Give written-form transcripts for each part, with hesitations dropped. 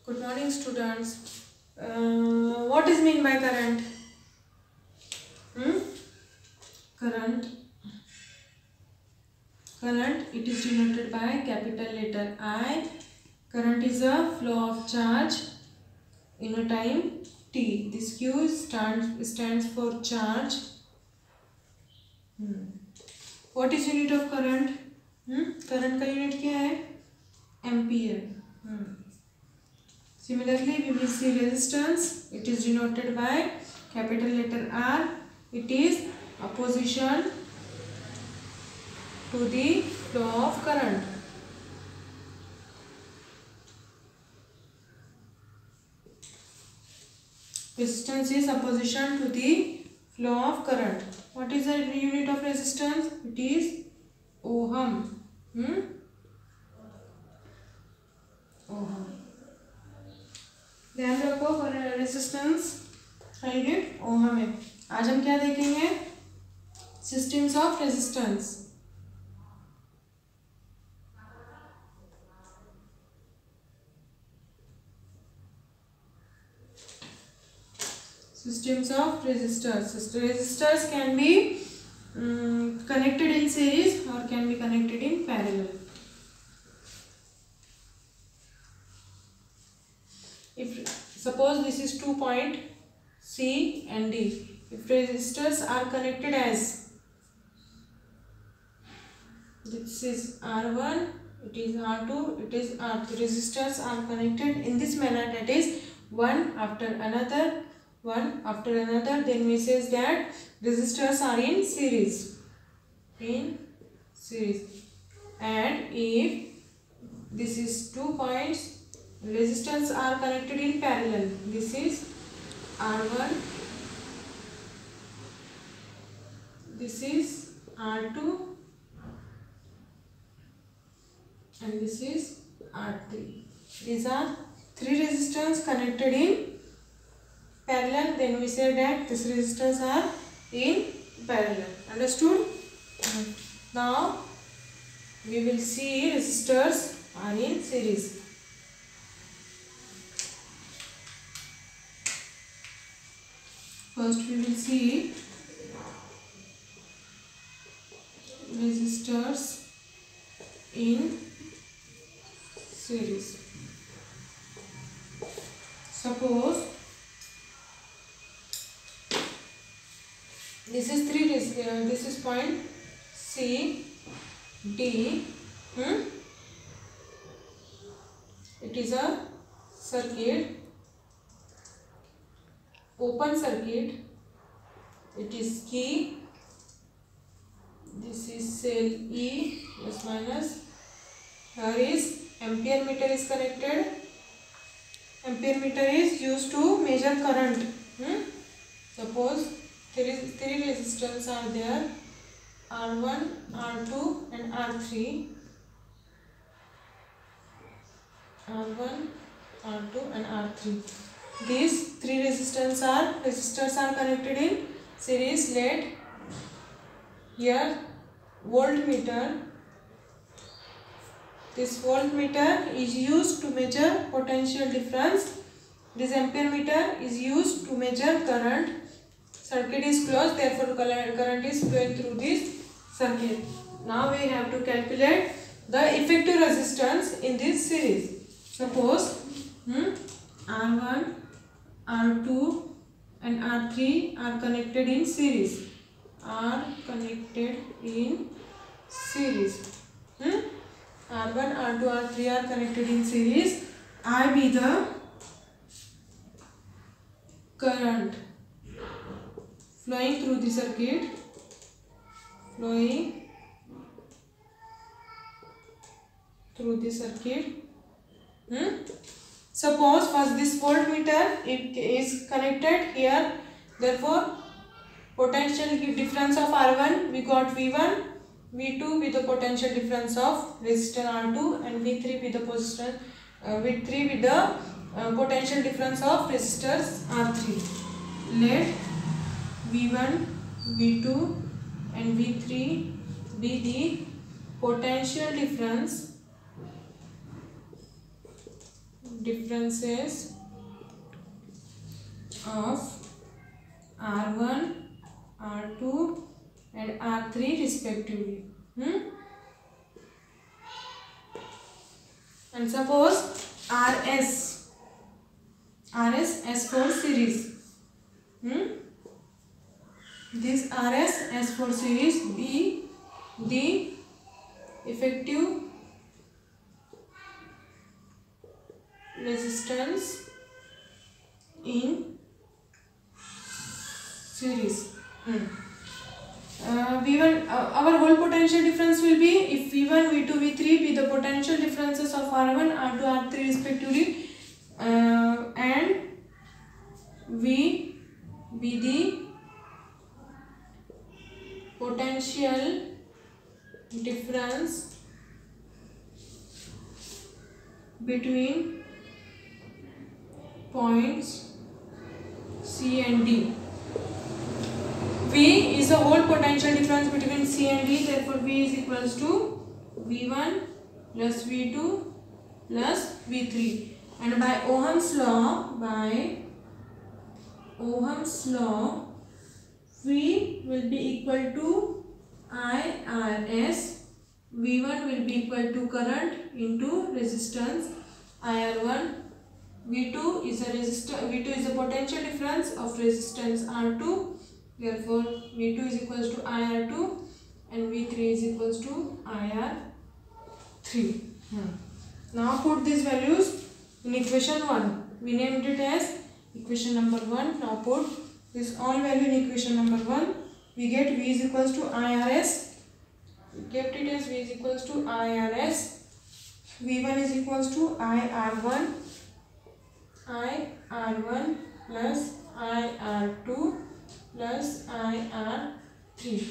Good morning, students. What is mean by current? Current. Current. It is denoted by capital letter I. Current is a flow of charge in a time t. This Q stands for charge. What is unit of current? Current का unit क्या है? Ampere. Similarly, we will see resistance. It is denoted by capital letter R. It is opposition to the flow of current. Resistance is opposition to the flow of current. What is the unit of resistance? It is ohm. Ohm. ध्यान रखो resistance का unit ओम है. आज हम क्या देखेंगे? Systems of resistance. Systems of resistors. Resistors can be connected in series or can be connected in parallel. If suppose this is 2 point C and D. If resistors are connected as this is R1, it is R2, it is R3. Resistors are connected in this manner, that is one after another. Then we says that resistors are in series. And if this is 2 points, resistors are connected in parallel. This is R1, this is R2, and this is R3. These are 3 resistors connected in parallel. Then we say that these resistors are in parallel. Understood? Now we will see resistors are in series. First we will see resistors in series. Suppose this is this is point C, D. It is a circuit, open circuit. It is key. This is cell E, plus minus. Here is ampere meter is connected. Ampere meter is used to measure current. Suppose three resistors are there, R1, R2 and R3. R1, R2 and R3. These 3 resistors are connected in series. Let here voltmeter. This voltmeter is used to measure potential difference. This ampere meter is used to measure current. Circuit is closed, therefore current is flowing through this circuit. Now we have to calculate the effective resistance in this series. Suppose R1, R2 and R3 are connected in series. R1, R2, R3 are connected in series. I be the current flowing through the circuit. Suppose first this voltmeter is connected here. Therefore, potential difference of R1 we got V1, V2 with the potential difference of resistor R2, and V3 with the potential difference of resistors R3. Let V1, V2 and V3 be the potential difference differences of R1, R2 and R3 respectively. And suppose RS S4 series. This RS S4 series be the effective resistance in series. V1, our whole potential difference will be, if V1, V2, V3 be the potential differences of R1, R2, R3 respectively, and V be the potential difference between points C and D. V is the whole potential difference between C and D, therefore V is equals to V1 plus V2 plus V3, and by Ohm's law, V will be equal to IRS, V1 will be equal to current into resistance IR1, V2 is a potential difference of resistance R2. Therefore, V2 is equals to IR2 and V3 is equals to IR3. Now put these values in equation 1. We named it as equation number 1. Now put this all value in equation number 1. We get V is equals to IRS. We kept it as V is equals to IRS. V1 is equals to IR1 plus IR2 plus IR3.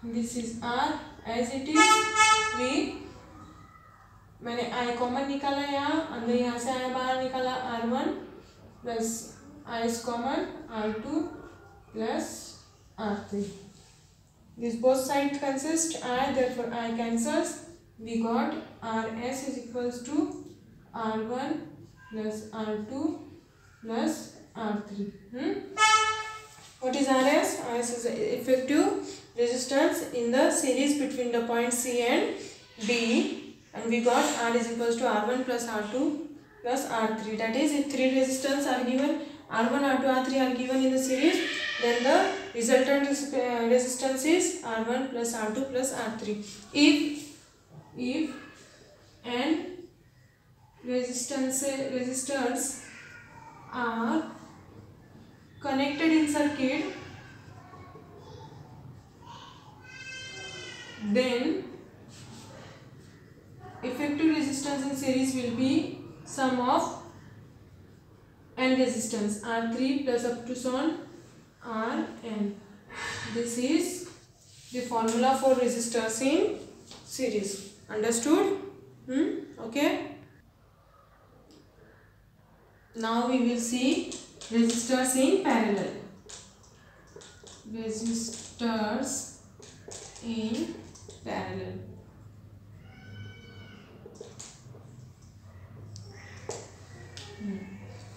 This is R as it is. मैंने I common निकाला यहाँ, अंदर यहाँ से I बाहर निकाला R1 plus I is common R2 plus R3. This both sides consist I, therefore I cancels. We got RS is equals to R1 plus R2 plus R3. What is RS? RS is the effective resistance in the series between the points C and D, and we got R is equals to R1 plus R2 plus R3. That is, if three resistance are given, R1, R2, R3 are given in the series, then the resultant resistance is R1 plus R2 plus R3. If n resistors are connected in circuit, then effective resistance in series will be sum of n resistance R3 plus up to so on Rn. This is the formula for resistors in series. Understood? Okay. Now we will see resistors in parallel. Resistors in parallel.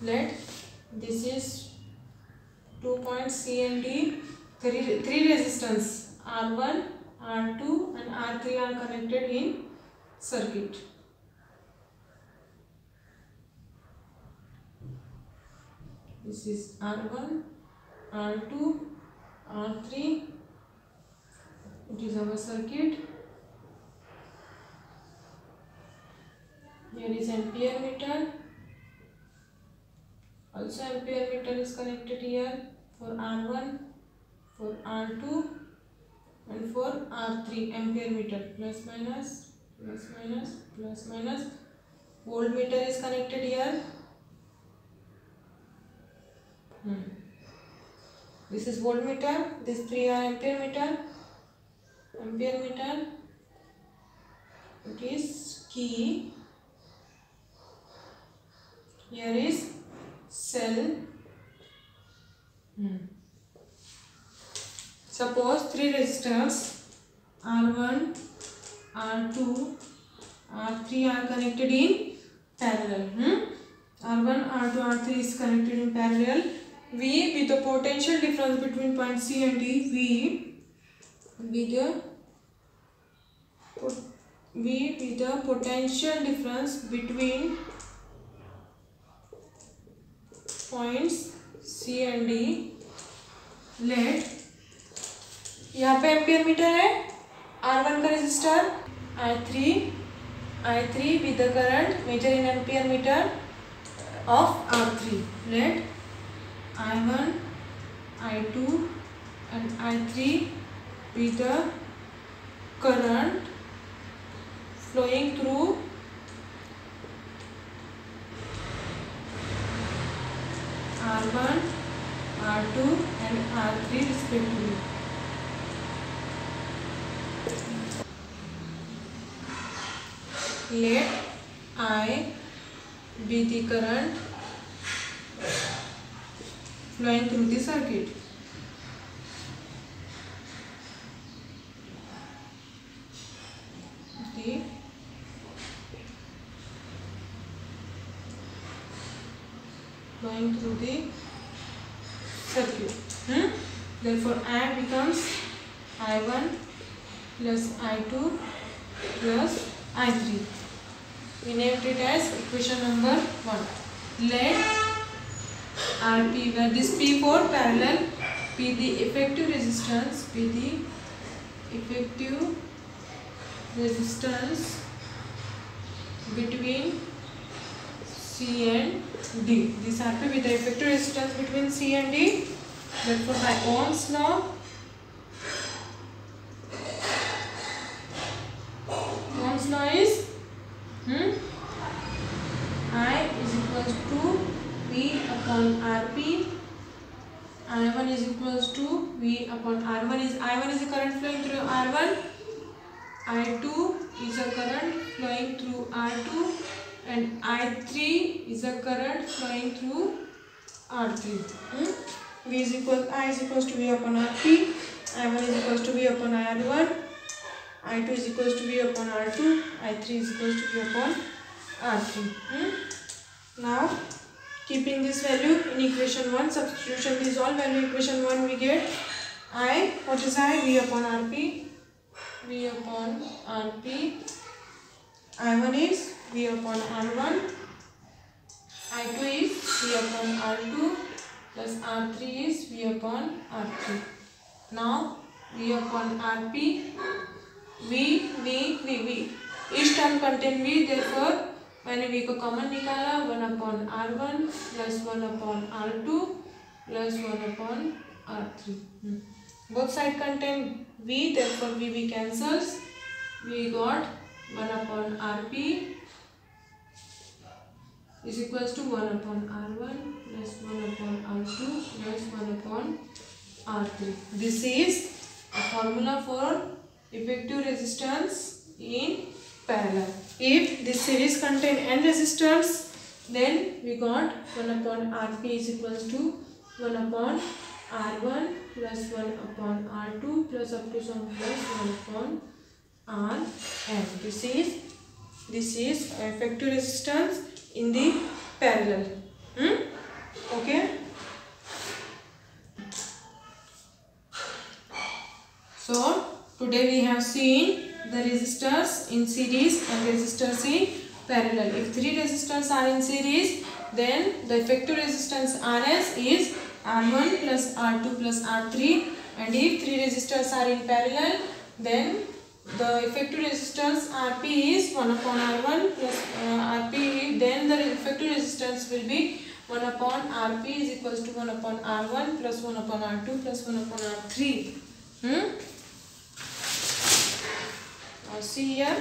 Let this is 2 points C and D, three resistance R1, R2 and R3 are connected in circuit. This is R1, R2, R3. It is our circuit. Here is ampere meter. Also ampere meter is connected here for R1, for R2 and for R3. Ampere meter plus minus, plus minus, plus minus. Voltmeter is connected here. This is voltmeter. These three are ampere meter. Ampere meter. It is key. Here is cell. Suppose three resistors R1, R2, R3 are connected in parallel. R1, R2, R3 is connected in parallel. V with the potential difference between point C and D. V with the potential difference between points C and D. Let यहाँ पे ampere metre है, R1 का resistor, I3 with the current measure in ampere meter of R3. Let I1, I2 and I3 with the current flowing through R1, R2 and R3 respectively. Let I be the current flowing through the circuit. Flowing through the circuit. Therefore, I becomes I1 plus I2 plus I3. We named it as equation number 1. Let RP, where this P for parallel, P the effective resistance, between C and D. This RP with the effective resistance between C and D. Therefore, by Ohm's law, is I is equals to V upon RP. I1 is equals to V upon R1. I1 is a current flowing through R1. I2 is a current flowing through R2, and I3 is a current flowing through R3. I is equals to V upon RP. I1 is equals to V upon R1. I2 is equals to V upon R2. I3 is equals to V upon R3. Now, keeping this value in equation 1, substitution this all value equation 1 we get I. What is I? V upon RP. V upon RP. I1 is V upon R1. I2 is V upon R2 plus R3 is V upon R3. Now, V upon RP. V. Each term contain V, therefore मैंने V को common निकाला, 1 upon R1 plus 1 upon R2 plus 1 upon R3. Both side contain V, therefore V cancels. We got 1 upon RP is equals to 1 upon R1 plus 1 upon R2 plus 1 upon R3. This is a formula for effective resistance in parallel. If this series contain n resistors, then we got 1 upon Rp is equals to 1 upon R1 plus 1 upon R2 plus up to some plus 1 upon Rn. This is effective resistance in the parallel. Okay. So today we have seen the resistors in series and resistors in parallel. If 3 resistors are in series, then the effective resistance Rs is R1 plus R2 plus R3, and if 3 resistors are in parallel, then the effective resistance Rp is 1 upon R1 plus Rp, then the effective resistance will be 1 upon Rp is equals to 1 upon R1 plus 1 upon R2 plus 1 upon R3. Now see here.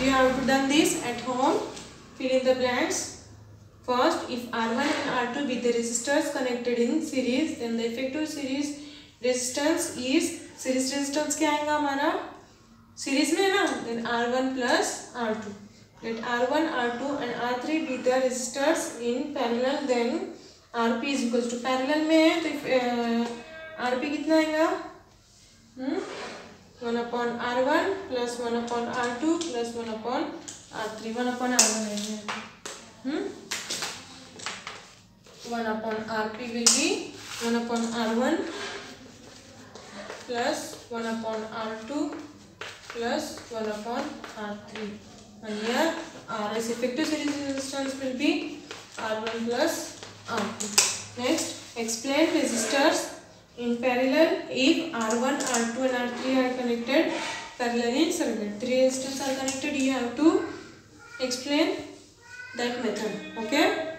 You have done this at home. Fill in the blanks. First, if R1 and R2 with the resistors connected in series, then the effective series resistance is, series resistance क्या आएगा हमारा? Series में है ना? Then R1 plus R2. Let R1, R2 and R3 be the resistors in parallel. Then Rp is equals to, parallel में है तो Rp कितना आएगा? 1 upon R1 plus 1 upon R2 plus 1 upon R3. 1 upon R1 है 1 upon Rp will be 1 upon R1 plus 1 upon R2 plus 1 upon R3. And here Rs effective series resistance will be R1 plus R2. Next, explain resistors in parallel if R1, R2 and R3 are connected parallelly in circuit. 3 resistors are connected. You have to explain that method. Okay.